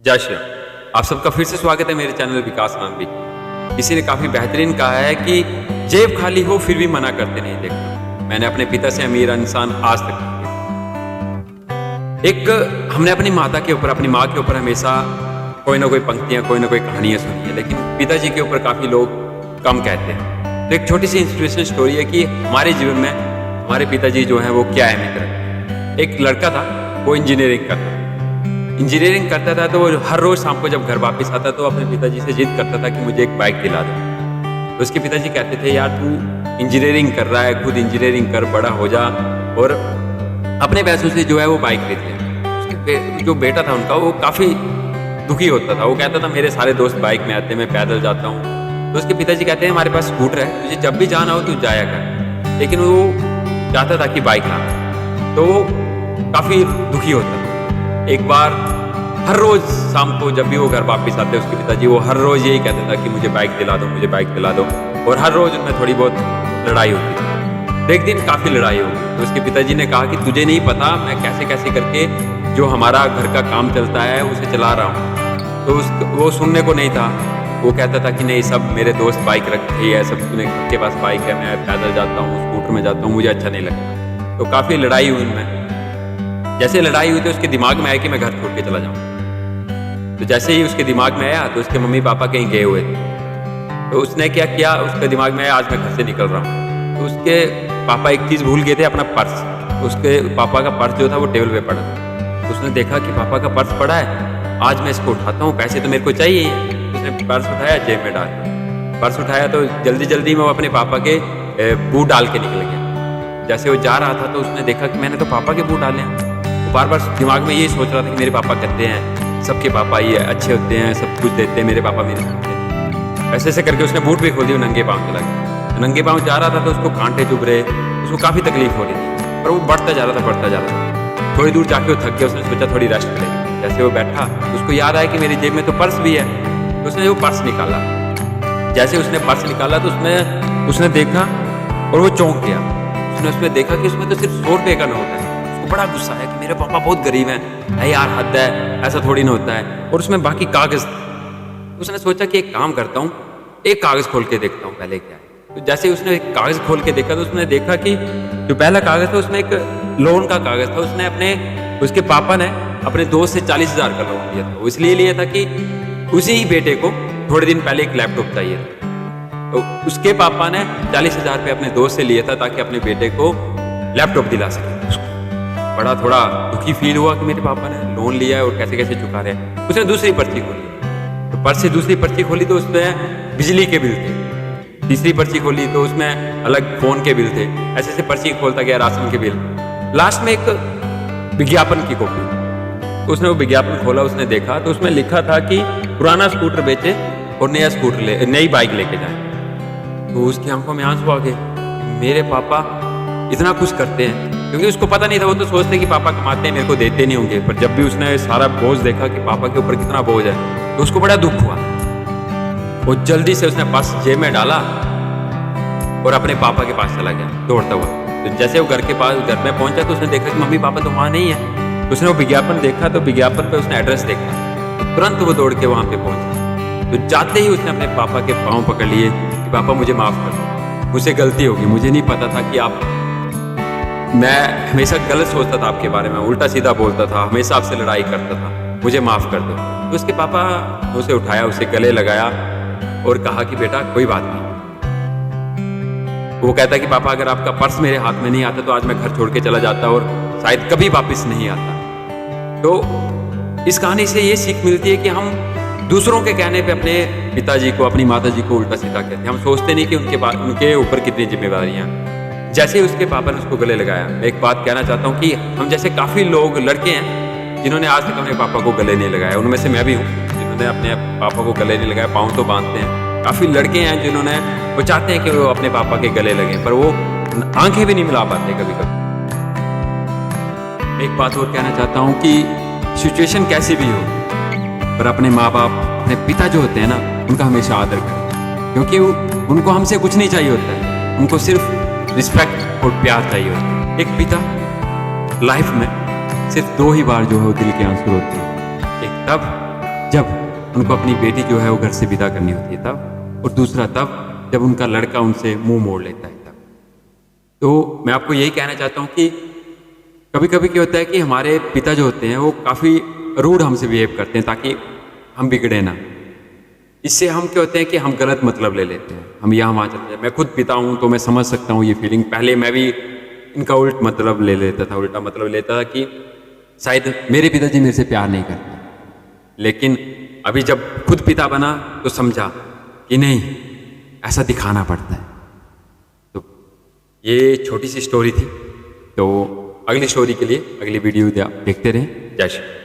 जय श्री राम। आप सबका फिर से स्वागत है मेरे चैनल विकास नाम। किसी ने काफी बेहतरीन कहा है कि जेब खाली हो फिर भी मना करते नहीं देखा। मैंने अपने पिता से अमीर इंसान आज तक नहीं देखा। हमने अपनी माता के ऊपर, अपनी माँ के ऊपर हमेशा कोई ना कोई पंक्तियां, कोई ना कोई कहानियां सुनी है, लेकिन पिताजी के ऊपर काफी लोग कम कहते हैं। तो एक छोटी सी इंस्पिरेशनल स्टोरी है कि हमारे जीवन में हमारे पिताजी जो है वो क्या अहमियत रखते हैं। एक लड़का था, वो इंजीनियरिंग करता था, तो वो हर रोज शाम को जब घर वापस आता तो अपने पिताजी से जिद करता था कि मुझे एक बाइक दिला दो। तो उसके पिताजी कहते थे, यार तू इंजीनियरिंग कर रहा है, खुद इंजीनियरिंग कर, बड़ा हो जा और अपने पैसों से जो है वो बाइक खरीद ले। उसके जो बेटा था उनका, वो काफी दुखी होता था। वो कहता था मेरे सारे दोस्त बाइक में आते हैं, मैं पैदल जाता हूँ। तो उसके पिताजी कहते हैं हमारे पास स्कूटर है, तुझे जब भी जाना हो तू जाया कर। लेकिन वो चाहता था कि बाइक लाना, तो वो काफी दुखी होता था। एक बार हर रोज शाम को जब भी वो घर वापस आते उसके पिताजी, वो हर रोज यही कहता था कि मुझे बाइक दिला दो, मुझे बाइक दिला दो। और हर रोज उनमें थोड़ी बहुत लड़ाई होती थी। तो एक दिन काफी लड़ाई हो गई, तो उसके पिताजी ने कहा कि तुझे नहीं पता मैं कैसे कैसे करके जो हमारा घर का काम चलता है उसे चला रहा हूँ। तो वो सुनने को नहीं था। वो कहता था कि नहीं, सब मेरे दोस्त बाइक रखी है, सब के पास बाइक है, मैं पैदल जाता हूँ, स्कूटर में जाता हूँ, मुझे अच्छा नहीं लगता। तो काफी लड़ाई हुई उनमें। जैसे लड़ाई हुई तो उसके दिमाग में आया कि मैं घर छोड़ के चला जाऊँ। तो जैसे ही उसके दिमाग में आया तो उसके मम्मी पापा कहीं गए हुए थे। तो उसने क्या किया, उसके दिमाग में आया आज मैं घर से निकल रहा हूँ। तो उसके पापा एक चीज़ भूल गए थे, अपना पर्स। उसके पापा का पर्स जो था वो टेबल पे पड़ा था। तो उसने देखा कि पापा का पर्स पड़ा है, आज मैं इसको उठाता हूँ, पैसे तो मेरे को चाहिए। उसने पर्स उठाया, जेब में डाल। पर्स उठाया तो जल्दी जल्दी में वो अपने पापा के बूट डाल के निकल गया। जैसे वो जा रहा था तो उसने देखा कि मैंने तो पापा के बूट डाले हैं। बार बार दिमाग में ये सोच रहा था कि मेरे पापा कहते हैं, सबके पापा ये अच्छे होते हैं, सब कुछ देते हैं, मेरे पापा मेरे साथ हैं। ऐसे ऐसे करके उसने बूट भी खोल दिया, नंगे पाँव चला गया। नंगे पाँव जा रहा था तो उसको कांटे चुभ रहे, उसको काफ़ी तकलीफ हो रही थी, पर वो बढ़ता जा रहा था। थोड़ी दूर जाके वो थक गया, उसने सोचा थोड़ी रेस्ट करें। जैसे वो बैठा तो उसको याद आया कि मेरी जेब में तो पर्स भी है। तो उसने वो पर्स निकाला। जैसे उसने पर्स निकाला तो उसने देखा और वो चौंक गया। उसमें देखा कि उसमें तो सिर्फ 100 रुपये का नोट है। बड़ा गुस्सा है कि मेरे पापा बहुत गरीब हैं, यार हद है, ऐसा थोड़ी ना होता है। और उसमें बाकी कागज। उसने सोचा कि एक काम करता हूँ, एक कागज खोल के देखता हूँ पहले क्या है। तो जैसे उसने एक कागज खोल के देखा तो उसने देखा कि जो पहला कागज था उसमें एक लोन का कागज था। उसके पापा ने अपने दोस्त से 40,000 का लोन लिया था। वो इसलिए लिया था कि उसी ही बेटे को थोड़े दिन पहले एक लैपटॉप चाहिए था। तो उसके पापा ने 40,000 रुपये अपने दोस्त से लिया था ताकि अपने बेटे को लैपटॉप दिला सके। बड़ा थोड़ा दुखी फील हुआ कि मेरे पापा ने लोन लिया है और कैसे कैसे चुका रहे हैं। उसने दूसरी पर्ची खोली, तो पर्स से दूसरी पर्ची खोली तो उसमें बिजली के बिल थे। तीसरी पर्ची खोली तो उसमें अलग फोन के बिल थे। ऐसे ऐसे पर्ची खोलता गया, राशन के बिल। लास्ट में एक विज्ञापन की कॉपी। तो उसने वो विज्ञापन खोला, उसने देखा तो उसमें लिखा था कि पुराना स्कूटर बेचे और नई बाइक लेके जाए। तो उसकी आंखों में आंसू आ गए। मेरे पापा इतना कुछ करते हैं, क्योंकि उसको पता नहीं था। वो तो सोचते कि पापा कमाते हैं, मेरे को देते नहीं होंगे। पर जब भी उसने सारा बोझ देखा कि पापा के ऊपर कितना बोझ है, तो उसको बड़ा दुख हुआ। वो जल्दी से उसने पर्स जेब में डाला और अपने पापा के पास चला गया दौड़ता हुआ। तो जैसे वो घर में पहुंचा तो उसने देखा कि मम्मी पापा तो वहाँ नहीं है। तो उसने वो विज्ञापन देखा, तो विज्ञापन पे उसने एड्रेस देखा, तो तुरंत वो दौड़ के वहाँ पे पहुंचा। तो जाते ही उसने अपने पापा के पाँव पकड़ लिए कि पापा मुझे माफ़ कर दो, मुझसे गलती होगी, मुझे नहीं पता था कि मैं हमेशा गलत सोचता था आपके बारे में, उल्टा सीधा बोलता था, हमेशा आपसे लड़ाई करता था, मुझे माफ़ कर दो। तो उसके पापा उसे उठाया, उसे गले लगाया और कहा कि बेटा कोई बात नहीं। वो कहता कि पापा अगर आपका पर्स मेरे हाथ में नहीं आता तो आज मैं घर छोड़ के चला जाता और शायद कभी वापस नहीं आता। तो इस कहानी से ये सीख मिलती है कि हम दूसरों के कहने पे अपने पिताजी को, अपनी माता जी को उल्टा सीधा कहते हैं। हम सोचते नहीं कि उनके ऊपर कितनी जिम्मेदारियाँ। जैसे उसके पापा ने उसको गले लगाया, मैं एक बात कहना चाहता हूँ कि हम जैसे काफ़ी लोग लड़के हैं जिन्होंने आज तक अपने पापा को गले नहीं लगाया। उनमें से मैं भी हूँ, जिन्होंने अपने पापा को गले नहीं लगाया। पाँव तो बांधते हैं। काफ़ी लड़के हैं जिन्होंने, वो चाहते हैं कि वो अपने पापा के गले लगें, पर वो आंखें भी नहीं मिला पाते कभी कभी। एक बात और कहना चाहता हूँ कि सिचुएशन कैसी भी हो, पर अपने माँ बाप, अपने पिता जो होते हैं ना, उनका हमेशा आदर करें, क्योंकि उनको हमसे कुछ नहीं चाहिए होता है। उनको सिर्फ रिस्पेक्ट और प्यार चाहिए होता है। एक पिता लाइफ में सिर्फ 2 ही बार जो है दिल के आंसू होते हैं, एक तब जब उनको अपनी बेटी जो है वो घर से विदा करनी होती है तब, और दूसरा तब जब उनका लड़का उनसे मुंह मोड़ लेता है तब। तो मैं आपको यही कहना चाहता हूँ कि कभी कभी क्या होता है कि हमारे पिता जो होते हैं वो काफ़ी रूड हमसे बिहेव करते हैं ताकि हम बिगड़े ना। इससे हम क्या होते हैं कि हम गलत मतलब ले लेते हैं, हम यहाँ वहाँ चलते हैं। मैं खुद पिता हूँ तो मैं समझ सकता हूँ ये फीलिंग। पहले मैं भी इनका उल्टा मतलब ले लेता था कि शायद मेरे पिताजी मेरे से प्यार नहीं करते। लेकिन अभी जब खुद पिता बना तो समझा कि नहीं, ऐसा दिखाना पड़ता है। तो ये छोटी सी स्टोरी थी। तो अगली स्टोरी के लिए अगली वीडियो देखते रहें। जय श्री।